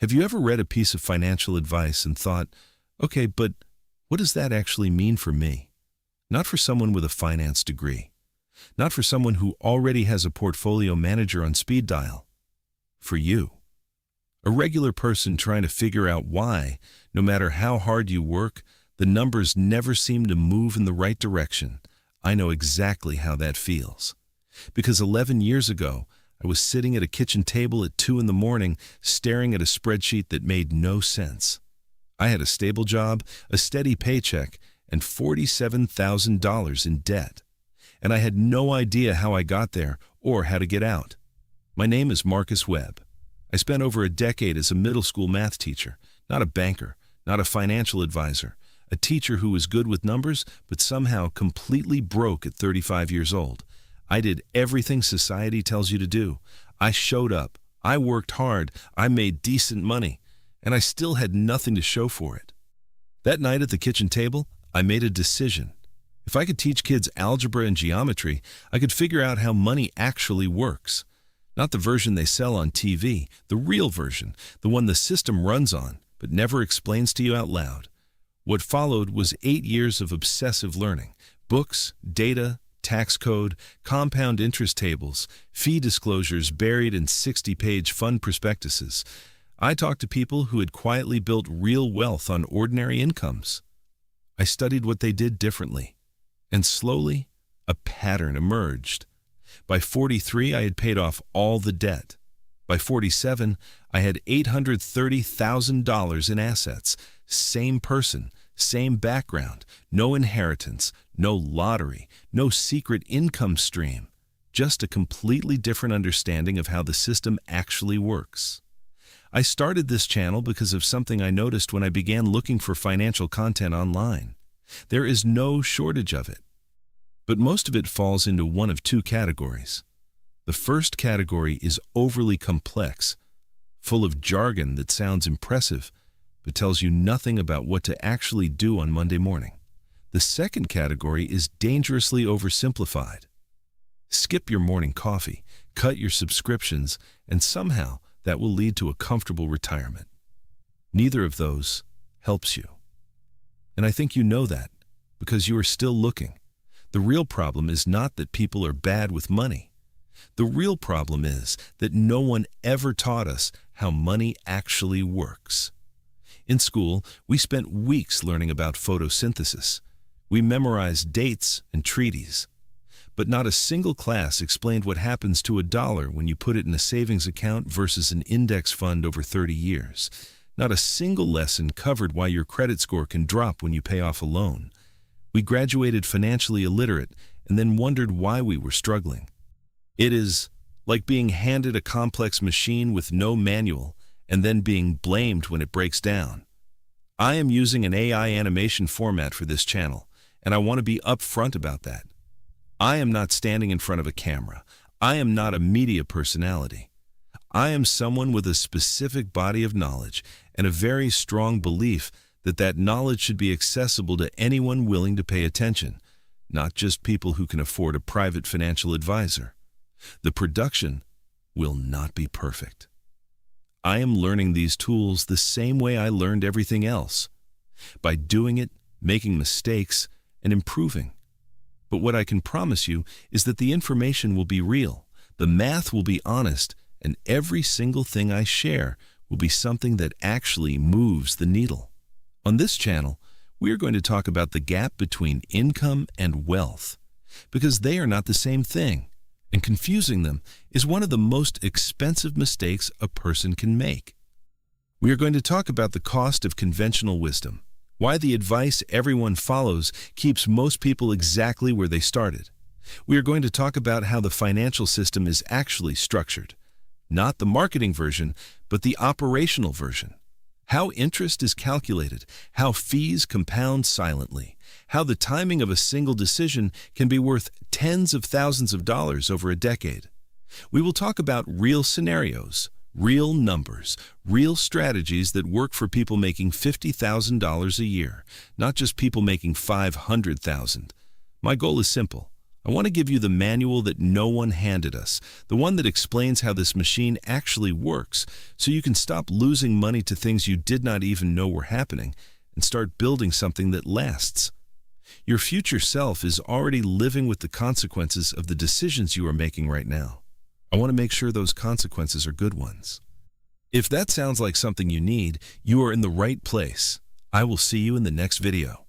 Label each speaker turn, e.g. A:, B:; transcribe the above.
A: Have you ever read a piece of financial advice and thought, okay, but what does that actually mean for me? Not for someone with a finance degree. Not for someone who already has a portfolio manager on speed dial. For you. A regular person trying to figure out why, no matter how hard you work, the numbers never seem to move in the right direction. I know exactly how that feels. Because 11 years ago, I was sitting at a kitchen table at 2 in the morning, staring at a spreadsheet that made no sense. I had a stable job, a steady paycheck, and $47,000 in debt. And I had no idea how I got there or how to get out. My name is Webb. I spent over a decade as a middle school math teacher, not a banker, not a financial advisor, a teacher who was good with numbers but somehow completely broke at 35 years old. I did everything society tells you to do. I showed up, I worked hard, I made decent money, and I still had nothing to show for it. That night at the kitchen table, I made a decision. If I could teach kids algebra and geometry, I could figure out how money actually works. Not the version they sell on TV, the real version, the one the system runs on, but never explains to you out loud. What followed was 8 years of obsessive learning. Books, data, tax code, compound interest tables, fee disclosures buried in 60-page fund prospectuses. I talked to people who had quietly built real wealth on ordinary incomes. I studied what they did differently. And slowly, a pattern emerged. By 43, I had paid off all the debt. By 47, I had $830,000 in assets. Same person, same background, no inheritance, no lottery, no secret income stream. Just a completely different understanding of how the system actually works. I started this channel because of something I noticed when I began looking for financial content online. There is no shortage of it. But most of it falls into one of two categories. The first category is overly complex, full of jargon that sounds impressive, but tells you nothing about what to actually do on Monday morning. The second category is dangerously oversimplified. Skip your morning coffee, cut your subscriptions, and somehow that will lead to a comfortable retirement. Neither of those helps you. And I think you know that, because you are still looking. The real problem is not that people are bad with money. The real problem is that no one ever taught us how money actually works. In school, we spent weeks learning about photosynthesis. We memorized dates and treaties. But not a single class explained what happens to $1 when you put it in a savings account versus an index fund over 30 years. Not a single lesson covered why your credit score can drop when you pay off a loan. We graduated financially illiterate and then wondered why we were struggling. It is like being handed a complex machine with no manual and then being blamed when it breaks down. I am using an AI animation format for this channel, and I want to be upfront about that. I am not standing in front of a camera. I am not a media personality. I am someone with a specific body of knowledge and a very strong belief that that knowledge should be accessible to anyone willing to pay attention, not just people who can afford a private financial advisor. The production will not be perfect. I am learning these tools the same way I learned everything else, by doing it, making mistakes, and improving. But what I can promise you is that the information will be real, the math will be honest, and every single thing I share will be something that actually moves the needle. On this channel, we are going to talk about the gap between income and wealth, because they are not the same thing, and confusing them is one of the most expensive mistakes a person can make. We are going to talk about the cost of conventional wisdom, why the advice everyone follows keeps most people exactly where they started. We are going to talk about how the financial system is actually structured, not the marketing version, but the operational version. How interest is calculated, how fees compound silently, how the timing of a single decision can be worth tens of thousands of dollars over a decade. We will talk about real scenarios, real numbers, real strategies that work for people making $50,000 a year, not just people making $500,000. My goal is simple. I want to give you the manual that no one handed us, the one that explains how this machine actually works, so you can stop losing money to things you did not even know were happening and start building something that lasts. Your future self is already living with the consequences of the decisions you are making right now. I want to make sure those consequences are good ones. If that sounds like something you need, you are in the right place. I will see you in the next video.